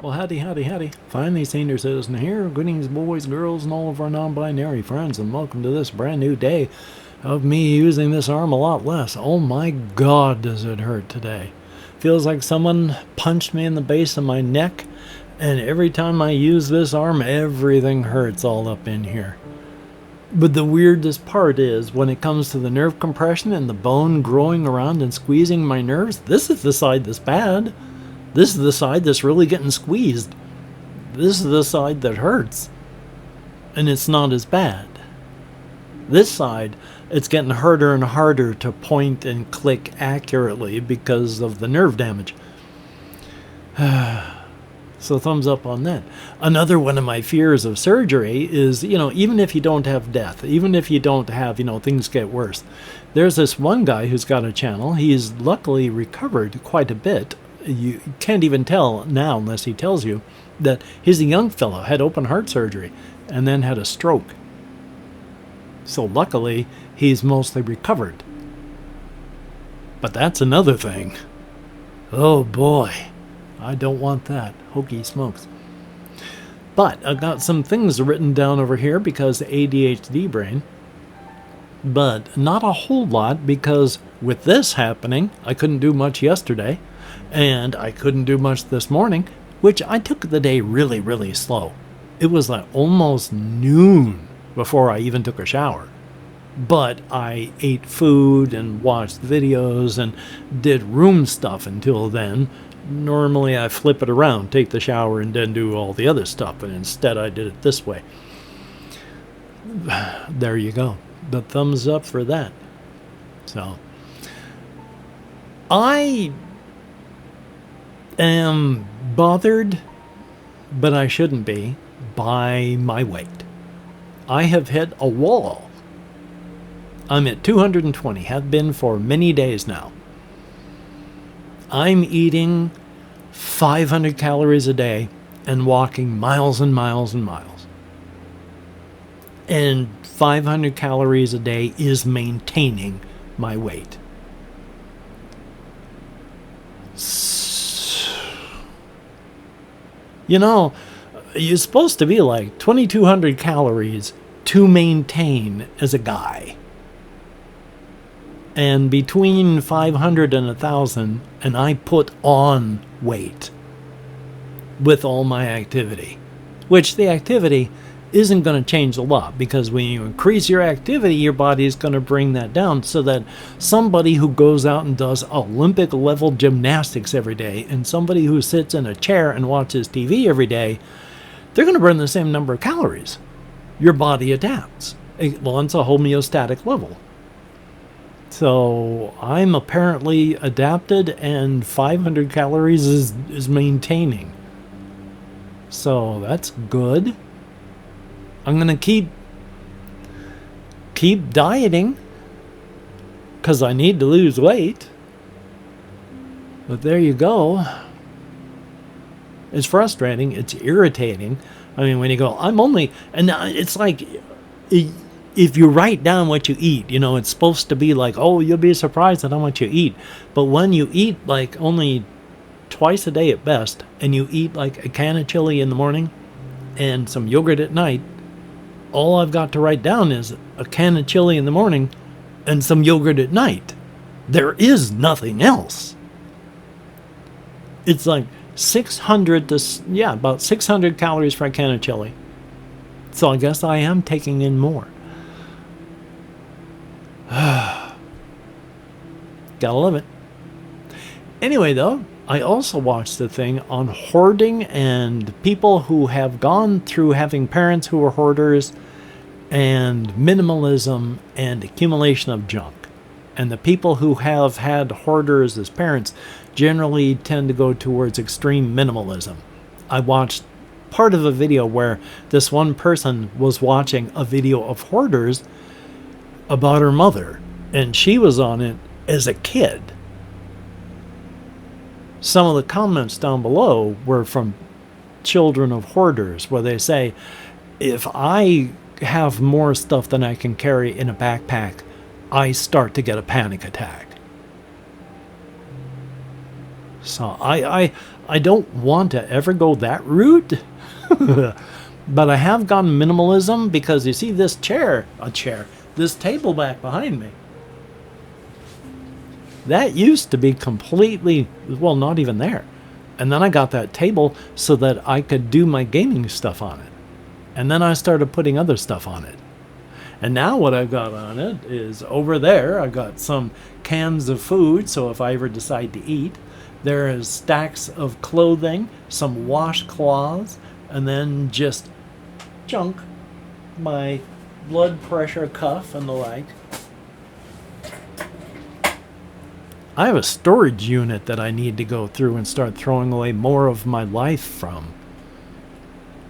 Well, howdy, howdy, howdy. Finally, senior citizen here. Greetings, boys, girls, and all of our non-binary friends, and welcome to this brand new day of me using this arm a lot less. Oh my God, does it hurt today. Feels like someone punched me in the base of my neck, and every time I use this arm, everything hurts all up in here. But the weirdest part is, when it comes to the nerve compression and the bone growing around and squeezing my nerves, this is the side that's bad. This is the side that's really getting squeezed. This is the side that hurts. And it's not as bad. This side, it's getting harder and harder to point and click accurately because of the nerve damage. So thumbs up on that. Another one of my fears of surgery is, even if you don't have death, even if you don't have, things get worse. There's this one guy who's got a channel. He's luckily recovered quite a bit. You can't even tell now unless he tells you that he's a young fellow, had open heart surgery, and then had a stroke. So luckily, he's mostly recovered. But that's another thing. Oh boy, I don't want that. Hokey smokes. But I've got some things written down over here because ADHD brain. But not a whole lot, because with this happening, I couldn't do much yesterday. And I couldn't do much this morning, which I took the day really, really slow. It was like almost noon before I even took a shower. But I ate food and watched videos and did room stuff until then. Normally I flip it around, take the shower, and then do all the other stuff. And instead I did it this way. There you go. The thumbs up for that. So, I am bothered, but I shouldn't be, by my weight. I have hit a wall. I'm at 220, have been for many days now. I'm eating 500 calories a day and walking miles and miles and miles. And 500 calories a day is maintaining my weight. You're supposed to be like 2,200 calories to maintain as a guy. And between 500 and 1,000, and I put on weight with all my activity. Which the activity isn't going to change a lot, because when you increase your activity, your body is going to bring that down, so that somebody who goes out and does Olympic level gymnastics every day and somebody who sits in a chair and watches TV every day, they're going to burn the same number of calories. Your body adapts. Well, it's a homeostatic level. So I'm apparently adapted, and 500 calories is maintaining. So that's good. I'm going to keep dieting because I need to lose weight. But there you go. It's frustrating. It's irritating. I mean, when you go, and it's like, if you write down what you eat, it's supposed to be like, oh, you'll be surprised at how much you eat. But when you eat like only twice a day at best, and you eat like a can of chili in the morning and some yogurt at night, all I've got to write down is a can of chili in the morning and some yogurt at night. There is nothing else. It's like 600 to, about 600 calories for a can of chili. So I guess I am taking in more. Gotta love it. Anyway, though, I also watched the thing on hoarding and people who have gone through having parents who are hoarders, and minimalism and accumulation of junk. And the people who have had hoarders as parents generally tend to go towards extreme minimalism. I watched part of a video where this one person was watching a video of hoarders about her mother, and she was on it as a kid. Some of the comments down below were from children of hoarders, where they say, if I have more stuff than I can carry in a backpack, I start to get a panic attack. So I don't want to ever go that route. But I have gone minimalism because you see this this table back behind me. That used to be completely, well, not even there. And then I got that table so that I could do my gaming stuff on it. And then I started putting other stuff on it. And now what I've got on it is over there, I got some cans of food, so if I ever decide to eat. There is stacks of clothing, some washcloths, and then just junk, my blood pressure cuff and the like. I have a storage unit that I need to go through and start throwing away more of my life from.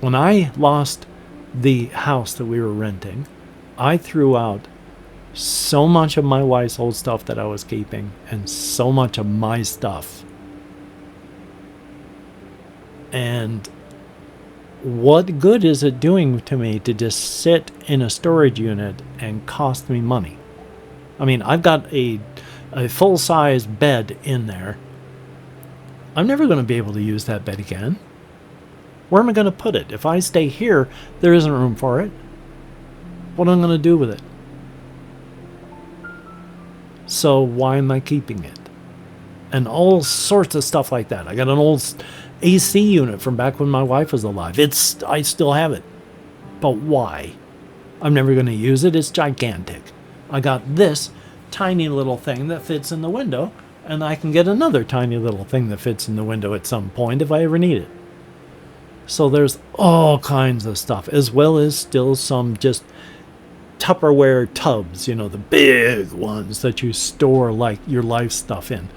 When I lost the house that we were renting, I threw out so much of my wife's old stuff that I was keeping and so much of my stuff. And what good is it doing to me to just sit in a storage unit and cost me money? I mean, I've got a full-size bed in there. I'm never going to be able to use that bed again. Where am I going to put it? If I stay here, there isn't room for it. What am I going to do with it? So why am I keeping it? And all sorts of stuff like that. I got an old AC unit from back when my wife was alive. I still have it. But why? I'm never going to use it. It's gigantic. I got this tiny little thing that fits in the window, and I can get another tiny little thing that fits in the window at some point if I ever need it. So there's all kinds of stuff, as well as still some just Tupperware tubs, the big ones that you store like your life stuff in.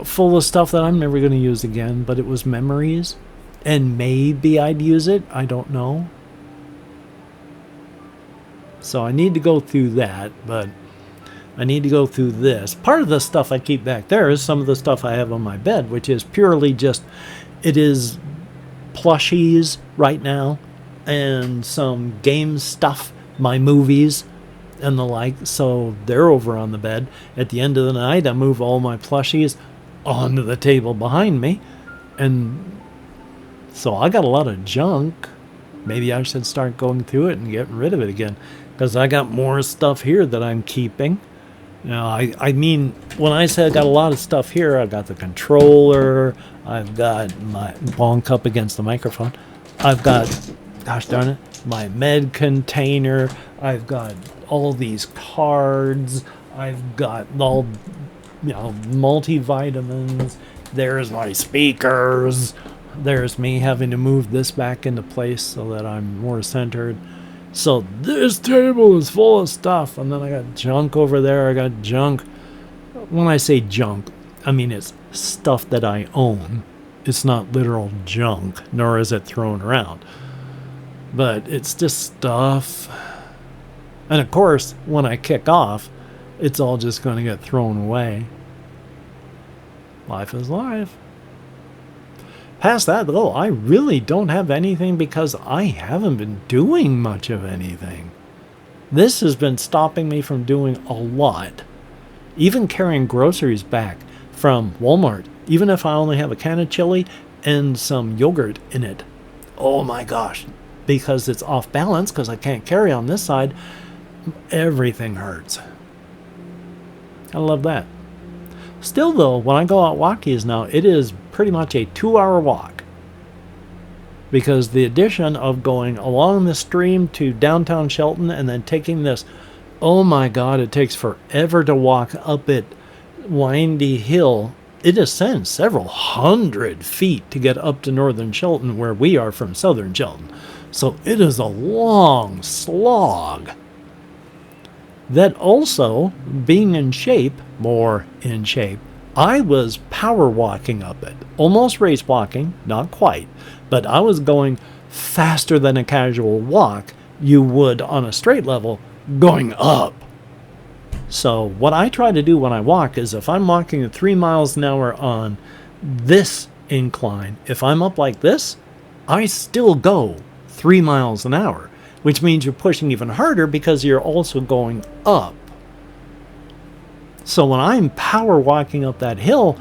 Full of stuff that I'm never going to use again, but it was memories, and maybe I'd use it. I don't know. So I need to go through that, but I need to go through this. Part of the stuff I keep back there is some of the stuff I have on my bed, which is purely just, it is plushies right now and some game stuff, my movies and the like. So they're over on the bed. At the end of the night, I move all my plushies onto the table behind me. And so I got a lot of junk. Maybe I should start going through it and getting rid of it again, because I got more stuff here that I'm keeping. I mean, when I say I got a lot of stuff here, I've got the controller, I've got my bonk up against the microphone, I've got, gosh darn it, my med container, I've got all these cards, I've got all, multivitamins, there's my speakers, there's me having to move this back into place so that I'm more centered. So this table is full of stuff, and then I got junk over there. I got junk. When I say junk, I mean it's stuff that I own. It's not literal junk, nor is it thrown around. But it's just stuff. And of course, when I kick off, it's all just going to get thrown away. Life is life. Past that, though, I really don't have anything because I haven't been doing much of anything. This has been stopping me from doing a lot. Even carrying groceries back from Walmart, even if I only have a can of chili and some yogurt in it. Oh my gosh. Because it's off balance, because I can't carry on this side, everything hurts. I love that. Still, though, when I go out walkies now, it is pretty much a 2-hour walk. Because the addition of going along the stream to downtown Shelton and then taking this, oh my God, it takes forever to walk up it windy hill. It ascends several hundred feet to get up to northern Shelton, where we are from southern Shelton. So it is a long slog. That also, being in shape, more in shape, I was power walking up it. Almost race walking, not quite, but I was going faster than a casual walk you would on a straight level going up. So what I try to do when I walk is, if I'm walking at 3 miles an hour on this incline, if I'm up like this, I still go 3 miles an hour, which means you're pushing even harder because you're also going up. So when I'm power walking up that hill,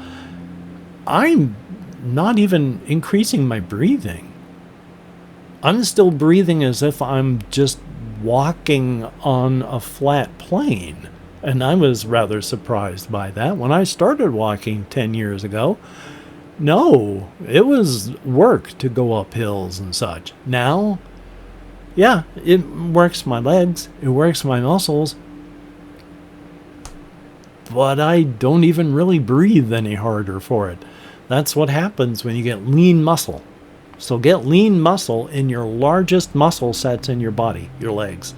I'm not even increasing my breathing. I'm still breathing as if I'm just walking on a flat plane. And I was rather surprised by that. When I started walking 10 years ago, no, it was work to go up hills and such. Now, yeah, it works my legs, it works my muscles, but I don't even really breathe any harder for it. That's what happens when you get lean muscle. So get lean muscle in your largest muscle sets in your body, your legs.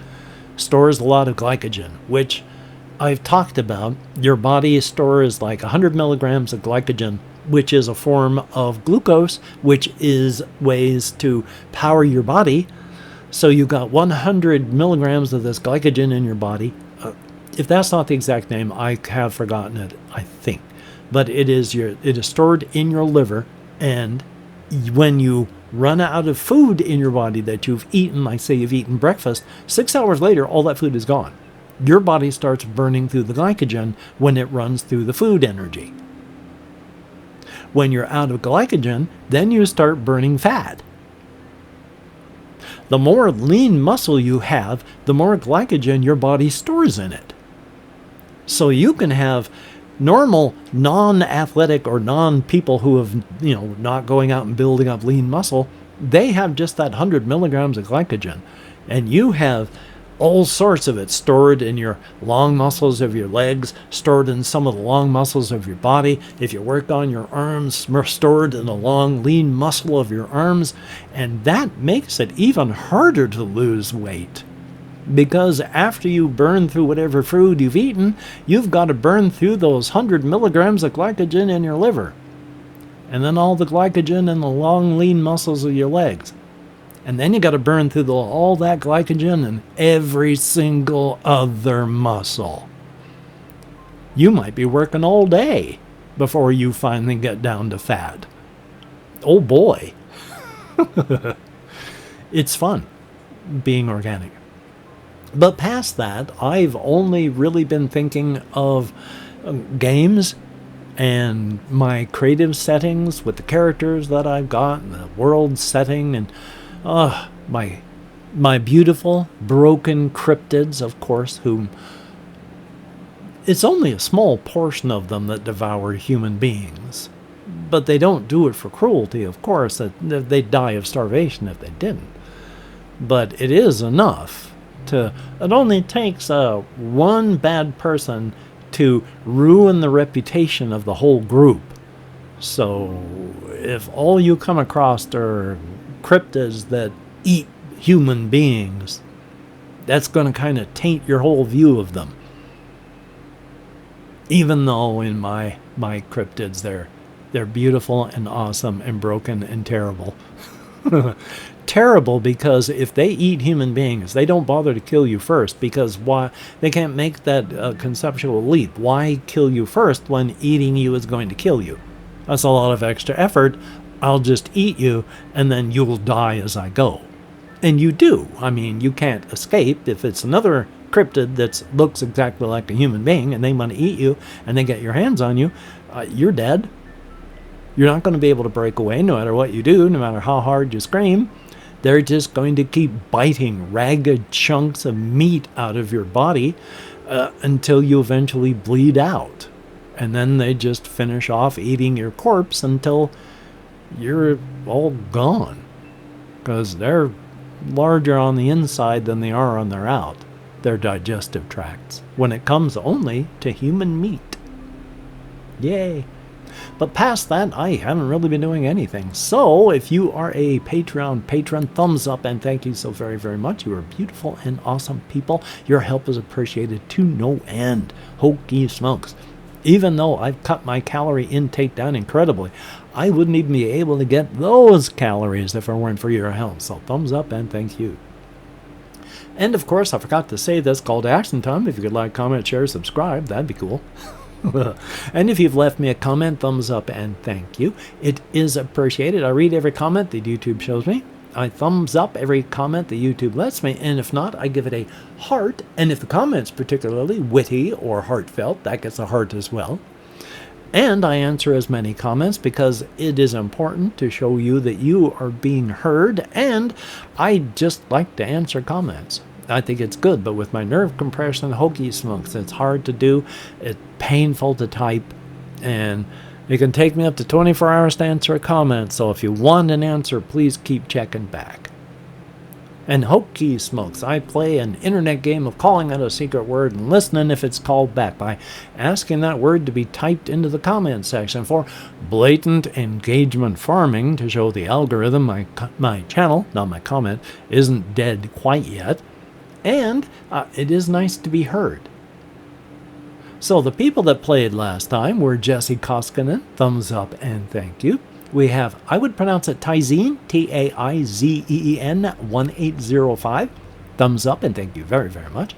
Stores a lot of glycogen, which I've talked about. Your body stores like 100 milligrams of glycogen, which is a form of glucose, which is ways to power your body. So you got 100 milligrams of this glycogen in your body. If that's not the exact name, I have forgotten it, I think. But it is stored in your liver, and when you run out of food in your body that you've eaten, like say you've eaten breakfast, 6 hours later, all that food is gone. Your body starts burning through the glycogen when it runs through the food energy. When you're out of glycogen, then you start burning fat. The more lean muscle you have, the more glycogen your body stores in it. So you can have normal, non-athletic or non-people who have, not going out and building up lean muscle, they have just that 100 milligrams of glycogen. And you have all sorts of it stored in your long muscles of your legs, stored in some of the long muscles of your body. If you work on your arms, stored in the long, lean muscle of your arms. And that makes it even harder to lose weight. Because after you burn through whatever food you've eaten, you've got to burn through those 100 milligrams of glycogen in your liver. And then all the glycogen in the long, lean muscles of your legs. And then you got to burn through all that glycogen in every single other muscle. You might be working all day before you finally get down to fat. Oh boy. It's fun being organic. But past that, I've only really been thinking of games and my creative settings with the characters that I've got and the world setting and my beautiful broken cryptids, of course, whom it's only a small portion of them that devour human beings. But they don't do it for cruelty, of course. They'd die of starvation if they didn't. But it is enough to... It only takes one bad person to ruin the reputation of the whole group. So if all you come across are cryptids that eat human beings, that's going to kind of taint your whole view of them. Even though in my cryptids they're beautiful and awesome and broken and terrible. Terrible because if they eat human beings, they don't bother to kill you first, because why? They can't make that conceptual leap. Why kill you first when eating you is going to kill you? That's a lot of extra effort. I'll just eat you, and then you'll die as I go. And you do. I mean, you can't escape. If it's another cryptid that looks exactly like a human being, and they want to eat you, and they get your hands on you, you're dead. You're not going to be able to break away no matter what you do, no matter how hard you scream. They're just going to keep biting ragged chunks of meat out of your body until you eventually bleed out. And then they just finish off eating your corpse until you're all gone, because they're larger on the inside than they are on their out, their digestive tracts, when it comes only to human meat. Yay. But past that, I haven't really been doing anything. So if you are a Patreon patron, thumbs up and thank you so very, very much. You are beautiful and awesome people. Your help is appreciated to no end. Hokey smokes. Even though I've cut my calorie intake down incredibly, I wouldn't even be able to get those calories if it weren't for your help. So thumbs up and thank you. And of course, I forgot to say this, call to action time. If you could like, comment, share, subscribe, that'd be cool. And if you've left me a comment, thumbs up and thank you. It is appreciated. I read every comment that YouTube shows me. I thumbs up every comment that YouTube lets me, and if not, I give it a heart. And if the comment's particularly witty or heartfelt, that gets a heart as well. And I answer as many comments because it is important to show you that you are being heard, and I just like to answer comments. I think it's good, but with my nerve compression, hokey smokes, it's hard to do, it's painful to type, and it can take me up to 24 hours to answer a comment, so if you want an answer, please keep checking back. And hokey smokes, I play an internet game of calling out a secret word and listening if it's called back by asking that word to be typed into the comment section for blatant engagement farming to show the algorithm my channel, not my comment, isn't dead quite yet. And it is nice to be heard. So the people that played last time were Jesse Koskinen, thumbs up and thank you. We have, I would pronounce it Taizeen, Taizeen 1805. Thumbs up and thank you very, very much.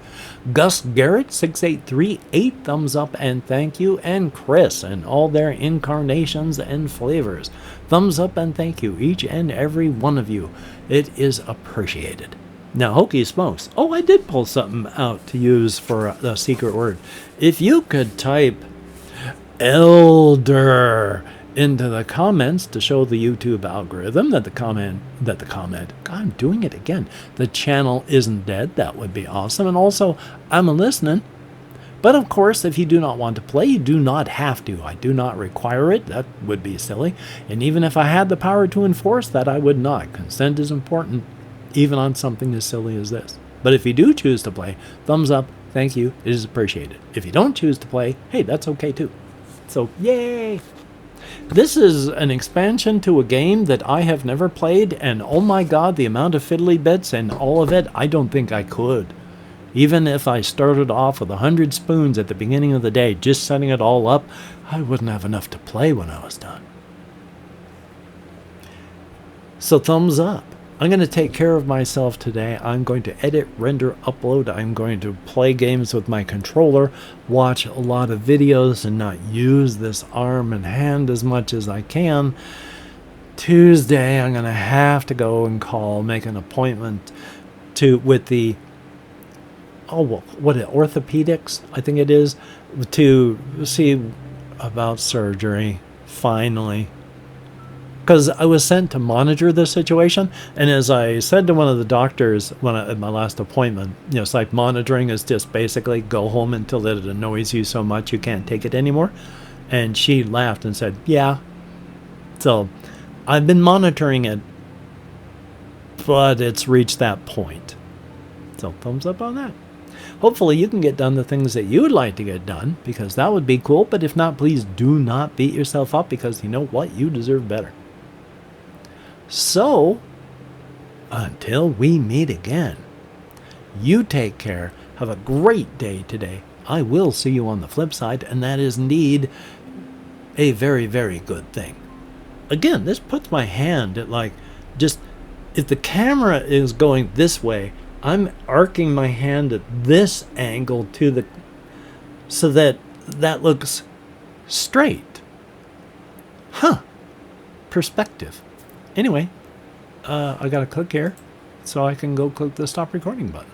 Gus Garrett 683, 8 thumbs up and thank you. And Chris and all their incarnations and flavors. Thumbs up and thank you, each and every one of you. It is appreciated. Now, hokey smokes. Oh, I did pull something out to use for the secret word. If you could type elder into the comments to show the YouTube algorithm that God, I'm doing it again. The channel isn't dead. That would be awesome. And also, I'm listening. But of course, if you do not want to play, you do not have to. I do not require it. That would be silly. And even if I had the power to enforce that, I would not. Consent is important, even on something as silly as this. But if you do choose to play, thumbs up, thank you, it is appreciated. If you don't choose to play, hey, that's okay too. So, yay! This is an expansion to a game that I have never played, and oh my god, the amount of fiddly bits and all of it, I don't think I could. Even if I started off with 100 spoons at the beginning of the day, just setting it all up, I wouldn't have enough to play when I was done. So thumbs up. I'm going to take care of myself today. I'm going to edit, render, upload. I'm going to play games with my controller, watch a lot of videos, and not use this arm and hand as much as I can. Tuesday, I'm going to have to go and make an appointment with the orthopedics, I think it is, to see about surgery, finally. Because I was sent to monitor the situation, and as I said to one of the doctors at my last appointment, it's like monitoring is just basically go home until it annoys you so much you can't take it anymore. And she laughed and said, yeah. So I've been monitoring it, but it's reached that point. So thumbs up on that. Hopefully you can get done the things that you would like to get done, because that would be cool. But if not, please do not beat yourself up, because you know what? You deserve better. So, until we meet again, you take care. Have a great day today. I will see you on the flip side, and that is indeed a very, very good thing. Again, this puts my hand at if the camera is going this way, I'm arcing my hand at this angle so that looks straight. Perspective. Anyway, I gotta click here so I can go click the stop recording button.